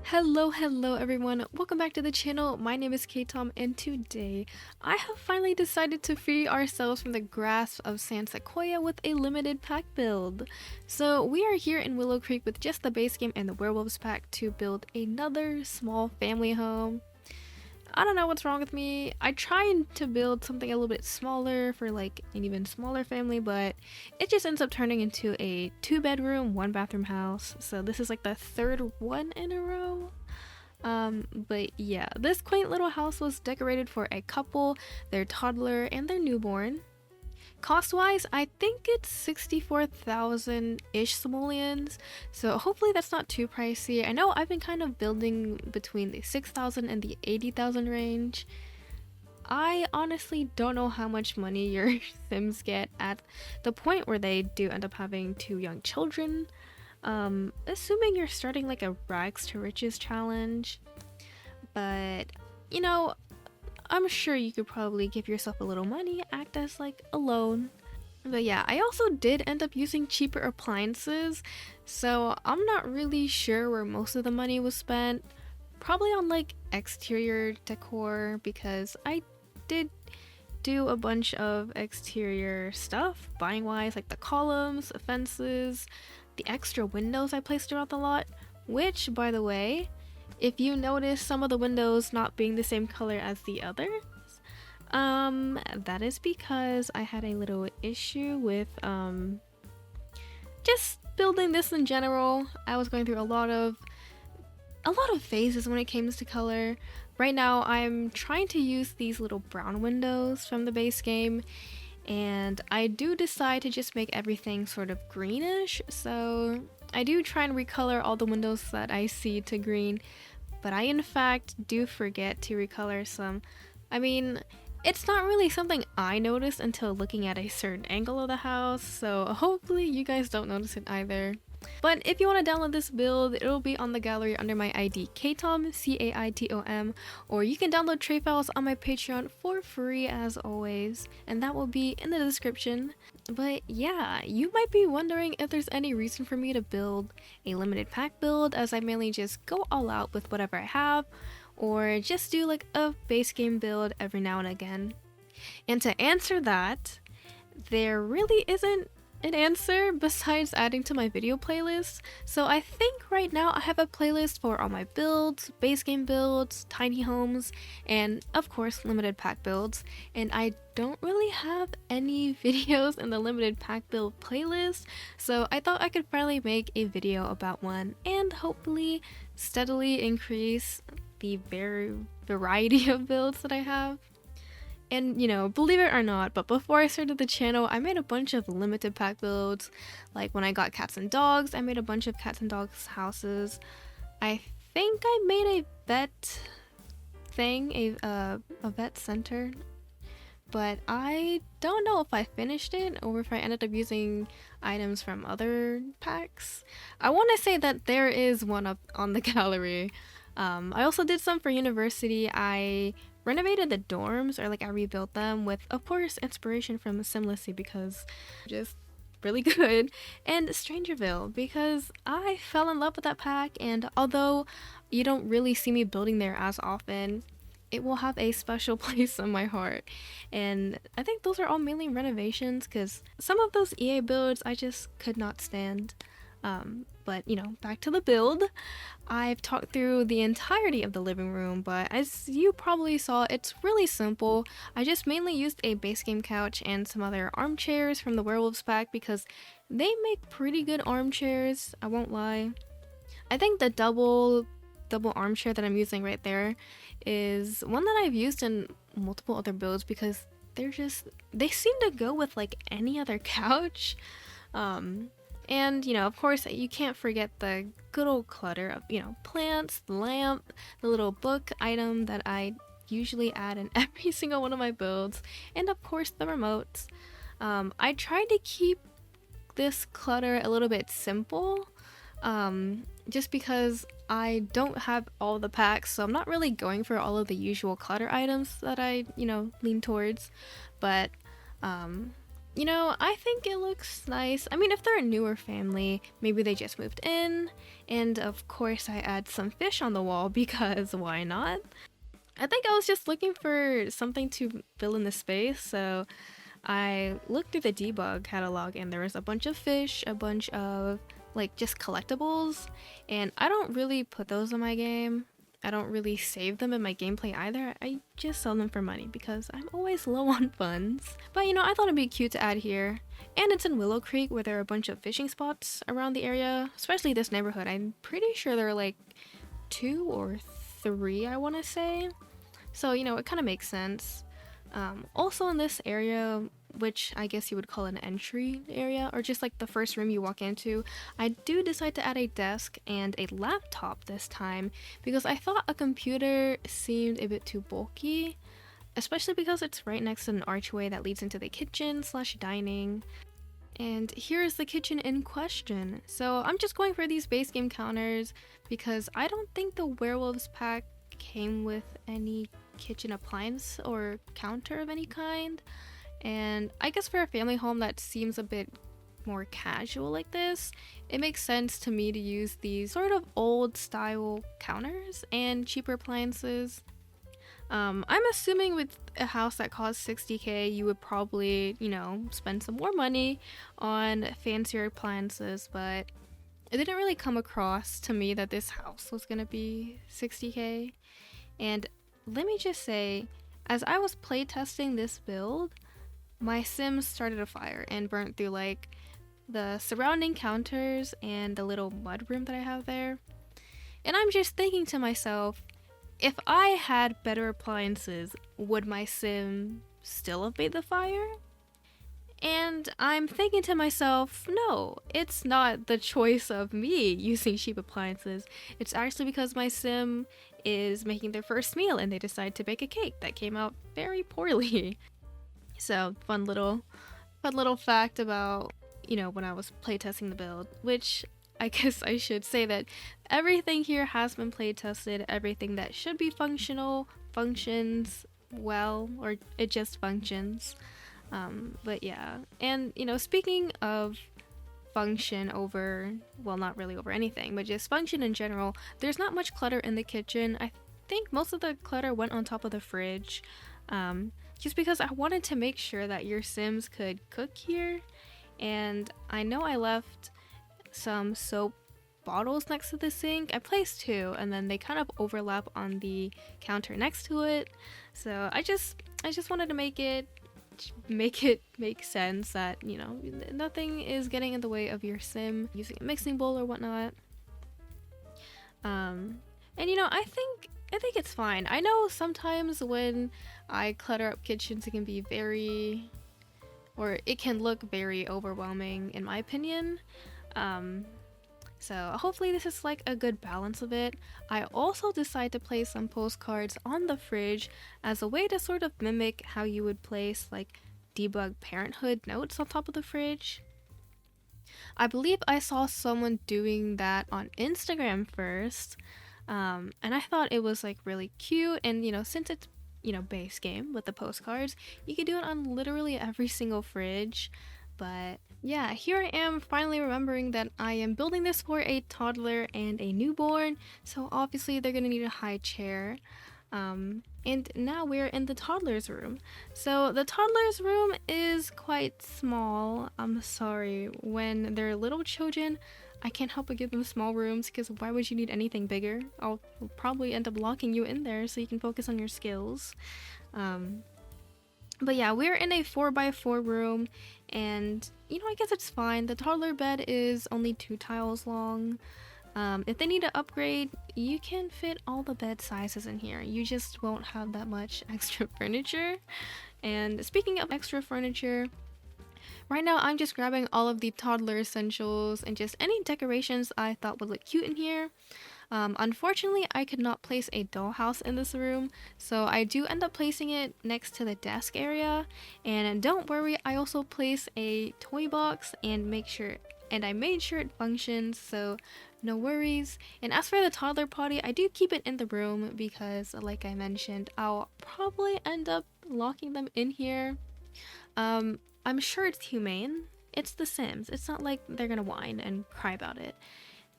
Hello everyone, welcome back to the channel. My name is caitom and today I have finally decided to free ourselves from the grasp of San Sequoia with a limited pack build. So we are here in Willow Creek with just the base game and the werewolves pack to build another small family home. I don't know what's wrong with me. I tried to build something a little bit smaller for like an even smaller family, but it just ends up turning into a 2-bedroom, 1-bathroom house. So this is like the third one in a row. But yeah, this quaint little house was decorated for a couple, their toddler and their newborn. Cost-wise, I think it's 64,000-ish simoleons, so hopefully that's not too pricey. I know I've been kind of building between the 6,000 and the 80,000 range. I honestly don't know how much money your Sims get at the point where they do end up having 2 young children. Assuming you're starting like a rags to riches challenge, but you know, I'm sure you could probably give yourself a little money, act as like a loan. But yeah, I also did end up using cheaper appliances, so I'm not really sure where most of the money was spent. Probably on like exterior decor, because I did do a bunch of exterior stuff buying wise, like the columns, the fences, the extra windows I placed around the lot, which by the way, if you notice some of the windows not being the same color as the others, that is because I had a little issue with just building this in general. I was going through a lot of phases when it came to color. Right now I'm trying to use these little brown windows from the base game, and I do decide to just make everything sort of greenish, so I do try and recolor all the windows that I see to green, but I in fact do forget to recolor some. I mean, it's not really something I notice until looking at a certain angle of the house, so hopefully you guys don't notice it either. But if you want to download this build, it'll be on the gallery under my ID caitom, C-A-I-T-O-M, or you can download tray files on my Patreon for free as always, and that will be in the description. But yeah, you might be wondering if there's any reason for me to build a limited pack build, as I mainly just go all out with whatever I have, or just do like a base game build every now and again. And to answer that, there really isn't an answer besides adding to my video playlist. So I think right now I have a playlist for all my builds, base game builds, tiny homes, and of course limited pack builds, and I don't really have any videos in the limited pack build playlist, so I thought I could finally make a video about one and hopefully steadily increase the variety of builds that I have. And you know, believe it or not, but before I started the channel, I made a bunch of limited pack builds. Like when I got cats and dogs, I made a bunch of cats and dogs houses. I think I made a vet thing, a vet center, but I don't know if I finished it or if I ended up using items from other packs. I want to say that there is one up on the gallery. I also did some for university. I renovated the dorms, or like I rebuilt them with, of course, inspiration from Simlessy because just really good, and Strangerville because I fell in love with that pack, and although you don't really see me building there as often, it will have a special place in my heart. And I think those are all mainly renovations because some of those EA builds I just could not stand. But you know, back to the build. I've talked through the entirety of the living room, but as you probably saw, it's really simple. I just mainly used a base game couch and some other armchairs from the werewolves pack because they make pretty good armchairs, I won't lie. I think the double armchair that I'm using right there is one that I've used in multiple other builds because they seem to go with like any other couch. And, you know, of course, you can't forget the good old clutter of, you know, plants, the lamp, the little book item that I usually add in every single one of my builds, and of course the remotes. I tried to keep this clutter a little bit simple, just because I don't have all the packs, so I'm not really going for all of the usual clutter items that I, you know, lean towards. But You know, I think it looks nice. I mean, if they're a newer family, maybe they just moved in. And of course, I add some fish on the wall because why not? I think I was just looking for something to fill in the space, so I looked through the debug catalog and there was a bunch of fish, a bunch of like just collectibles, and I don't really put those in my game. I don't really save them in my gameplay either. I just sell them for money because I'm always low on funds. But you know, I thought it'd be cute to add here. And it's in Willow Creek where there are a bunch of fishing spots around the area, especially this neighborhood. I'm pretty sure there are like 2 or 3, I want to say. So, you know, it kind of makes sense. Also in this area, which I guess you would call an entry area, or just like the first room you walk into, I do decide to add a desk and a laptop this time because I thought a computer seemed a bit too bulky, especially because it's right next to an archway that leads into the kitchen slash dining. And here's the kitchen in question. So I'm just going for these base game counters because I don't think the Werewolves pack came with any kitchen appliance or counter of any kind, and I guess for a family home that seems a bit more casual like this, it makes sense to me to use these sort of old style counters and cheaper appliances. I'm assuming with a house that costs 60k you would probably, you know, spend some more money on fancier appliances, but it didn't really come across to me that this house was gonna be 60k. And let me just say, as I was playtesting this build, my Sims started a fire and burnt through like the surrounding counters and the little mud room that I have there. And I'm just thinking to myself, if I had better appliances, would my Sim still have made the fire? And I'm thinking to myself, no, it's not the choice of me using cheap appliances. It's actually because my Sim is making their first meal and they decide to bake a cake that came out very poorly. So fun little fact about, you know, when I was playtesting the build, which I guess I should say that everything here has been playtested. Everything that should be functional functions well, or it just functions. But yeah, and you know, speaking of function over, well, not really over anything, but just function in general, there's not much clutter in the kitchen. I think most of the clutter went on top of the fridge, just because I wanted to make sure that your Sims could cook here. And I know I left some soap bottles next to the sink. I placed 2 and then they kind of overlap on the counter next to it, so I just wanted to make it make sense that, you know, nothing is getting in the way of your Sim using a mixing bowl or whatnot. And you know, I think it's fine. I know sometimes when I clutter up kitchens it can be very, or it can look very overwhelming in my opinion. So hopefully this is like a good balance of it. I also decided to place some postcards on the fridge as a way to sort of mimic how you would place like debug parenthood notes on top of the fridge. I believe I saw someone doing that on Instagram first, and I thought it was like really cute. And you know, since it's, you know, base game with the postcards, you can do it on literally every single fridge. But yeah, here I am finally remembering that I am building this for a toddler and a newborn, so obviously they're gonna need a high chair. And now we're in the toddler's room. So the toddler's room is quite small. I'm sorry, when they're little children, I can't help but give them small rooms because why would you need anything bigger? I'll probably end up locking you in there so you can focus on your skills. But yeah, we're in a 4x4 room, and you know, I guess it's fine. The toddler bed is only 2 tiles long. If they need to upgrade, you can fit all the bed sizes in here. You just won't have that much extra furniture. And speaking of extra furniture, right now I'm just grabbing all of the toddler essentials and just any decorations I thought would look cute in here. Unfortunately, I could not place a dollhouse in this room, so I do end up placing it next to the desk area. And don't worry, I also place a toy box and I made sure it functions, so no worries. And as for the toddler potty, I do keep it in the room because, like I mentioned, I'll probably end up locking them in here. I'm sure it's humane. It's The Sims. It's not like they're gonna whine and cry about it.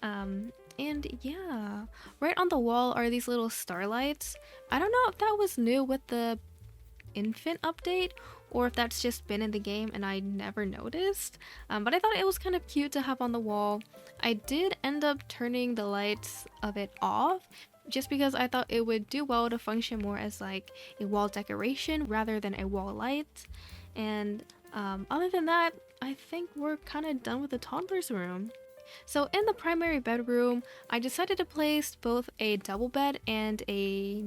And yeah, right on the wall are these little starlights. I don't know if that was new with the infant update or if that's just been in the game and I never noticed, but I thought it was kind of cute to have on the wall. I did end up turning the lights of it off just because I thought it would do well to function more as like a wall decoration rather than a wall light. And other than that, I think we're kind of done with the toddler's room. So in the primary bedroom, I decided to place both a double bed and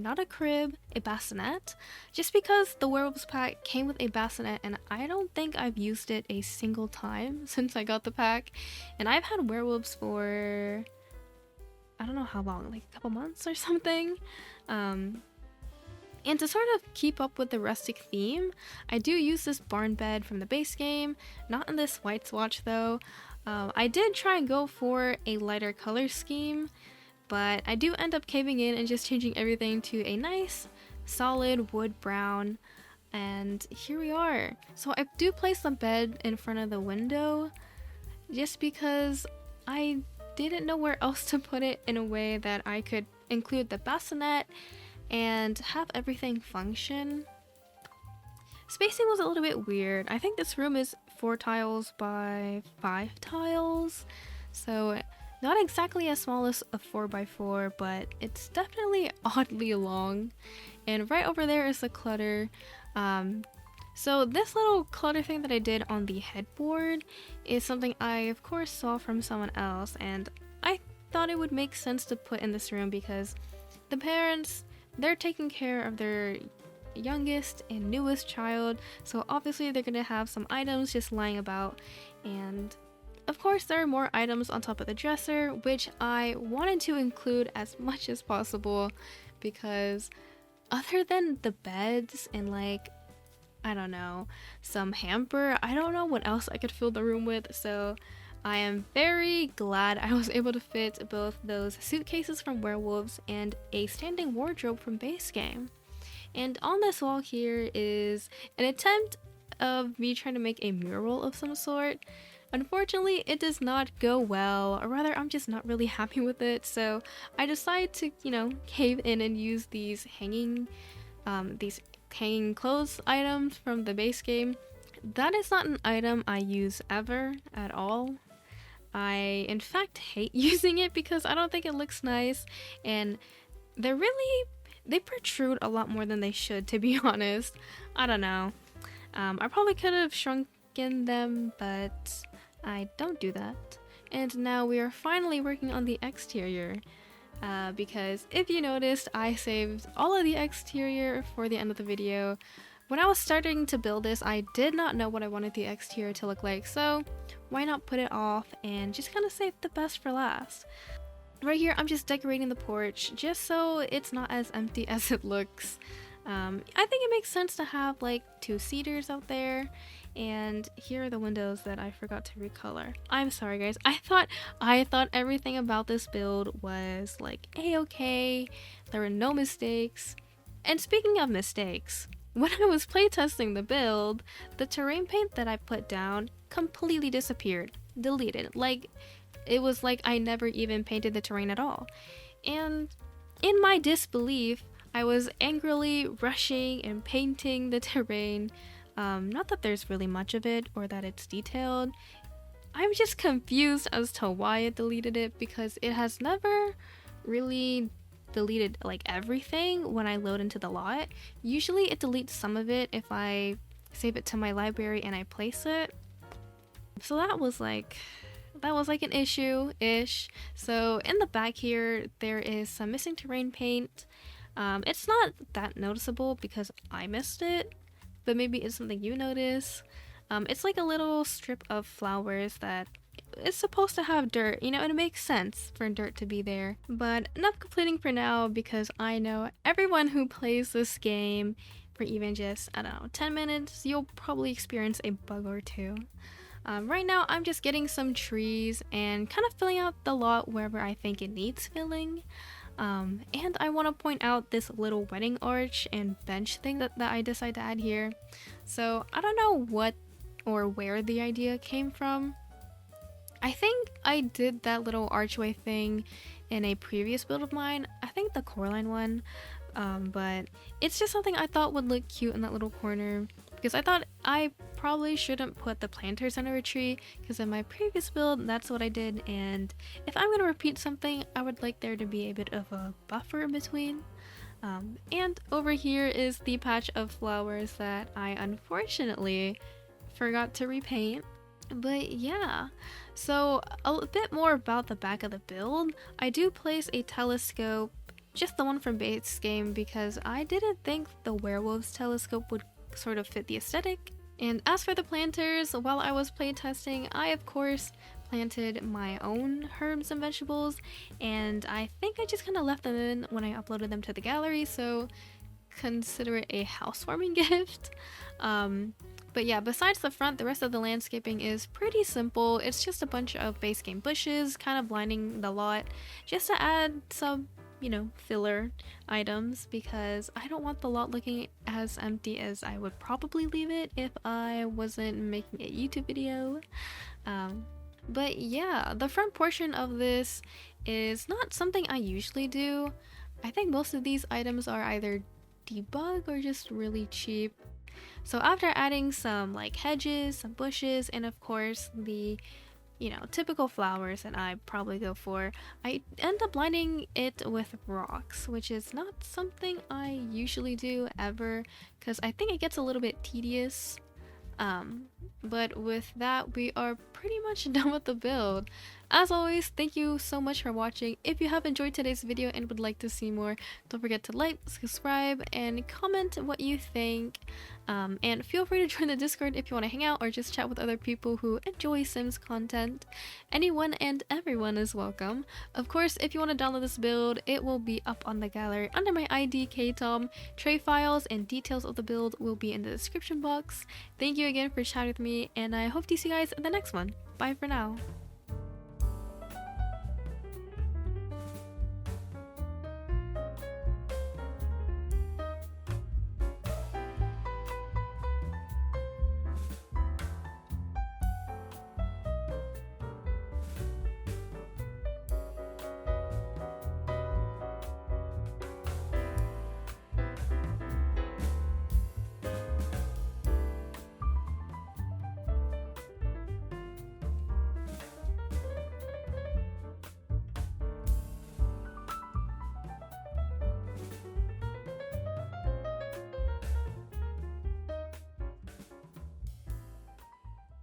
not a crib, a bassinet, just because the werewolves pack came with a bassinet and I don't think I've used it a single time since I got the pack. And I've had werewolves for, I don't know how long, like a couple months or something. And to sort of keep up with the rustic theme, I do use this barn bed from the base game, not in this white swatch though. I did try and go for a lighter color scheme, but I do end up caving in and just changing everything to a nice solid wood brown, and here we are. So I do place the bed in front of the window just because I didn't know where else to put it in a way that I could include the bassinet and have everything function. Spacing was a little bit weird. I think this room is 4 tiles by 5 tiles, so not exactly as small as a 4x4, but it's definitely oddly long. And right over there is the clutter. So this little clutter thing that I did on the headboard is something I of course saw from someone else, and I thought it would make sense to put in this room because the parents, they're taking care of their youngest and newest child, so obviously they're gonna have some items just lying about. And of course there are more items on top of the dresser, which I wanted to include as much as possible because other than the beds and like, I don't know, some hamper, I don't know what else I could fill the room with. So I am very glad I was able to fit both those suitcases from Werewolves and a standing wardrobe from Base Game. And on this wall here is an attempt of me trying to make a mural of some sort. Unfortunately, it does not go well, or rather I'm just not really happy with it, so I decided to, you know, cave in and use these hanging clothes items from the base game. That is not an item I use ever at all. I in fact hate using it because I don't think it looks nice, and they protrude a lot more than they should, to be honest. I don't know. I probably could have shrunken them, but I don't do that. And now we are finally working on the exterior. Because if you noticed, I saved all of the exterior for the end of the video. When I was starting to build this, I did not know what I wanted the exterior to look like, so why not put it off and just kind of save the best for last. Right here, I'm just decorating the porch just so it's not as empty as it looks. I think it makes sense to have like 2 cedars out there, and here are the windows that I forgot to recolor. I'm sorry guys, I thought everything about this build was like a-okay, there were no mistakes. And speaking of mistakes, when I was playtesting the build, the terrain paint that I put down completely disappeared, deleted. Like, it was like I never even painted the terrain at all. And in my disbelief, I was angrily rushing and painting the terrain. Not that there's really much of it or that it's detailed. I'm just confused as to why it deleted it, because it has never really deleted like everything when I load into the lot. Usually it deletes some of it if I save it to my library and I place it. So that was like an issue-ish. So in the back here, there is some missing terrain paint. It's not that noticeable because I missed it, but maybe it's something you notice. It's like a little strip of flowers that is supposed to have dirt, you know, and it makes sense for dirt to be there. But enough complaining for now, because I know everyone who plays this game for even just, I don't know, 10 minutes, you'll probably experience a bug or two. Right now, I'm just getting some trees and kind of filling out the lot wherever I think it needs filling. And I want to point out this little wedding arch and bench thing that I decided to add here. So I don't know what or where the idea came from. I think I did that little archway thing in a previous build of mine, I think the Coraline one, but it's just something I thought would look cute in that little corner, because I thought I probably shouldn't put the planters under a tree, because in my previous build that's what I did, and if I'm going to repeat something, I would like there to be a bit of a buffer in between. And over here is the patch of flowers that I unfortunately forgot to repaint. But yeah, so a bit more about the back of the build. I do place a telescope, just the one from Base Game, because I didn't think the werewolves telescope would sort of fit the aesthetic. And as for the planters, while I was playtesting, I of course planted my own herbs and vegetables, and I think I just kind of left them in when I uploaded them to the gallery, so consider it a housewarming gift. But yeah, besides the front, the rest of the landscaping is pretty simple. It's just a bunch of base game bushes kind of lining the lot, just to add some, you know, filler items, because I don't want the lot looking as empty as I would probably leave it if I wasn't making a YouTube video. But yeah, the front portion of this is not something I usually do. I think most of these items are either debug or just really cheap. So after adding some like hedges, some bushes, and of course the, you know, typical flowers that I probably go for, I end up lining it with rocks, which is not something I usually do ever, because I think it gets a little bit tedious. But with that, we are pretty much done with the build. As always, thank you so much for watching. If you have enjoyed today's video and would like to see more, don't forget to like, subscribe, and comment what you think. And feel free to join the Discord if you want to hang out or just chat with other people who enjoy Sims content. Anyone and everyone is welcome. Of course, if you want to download this build, it will be up on the gallery under my ID caitom. Tray files and details of the build will be in the description box. Thank you again for chatting with me, and I hope to see you guys in the next one. Bye for now.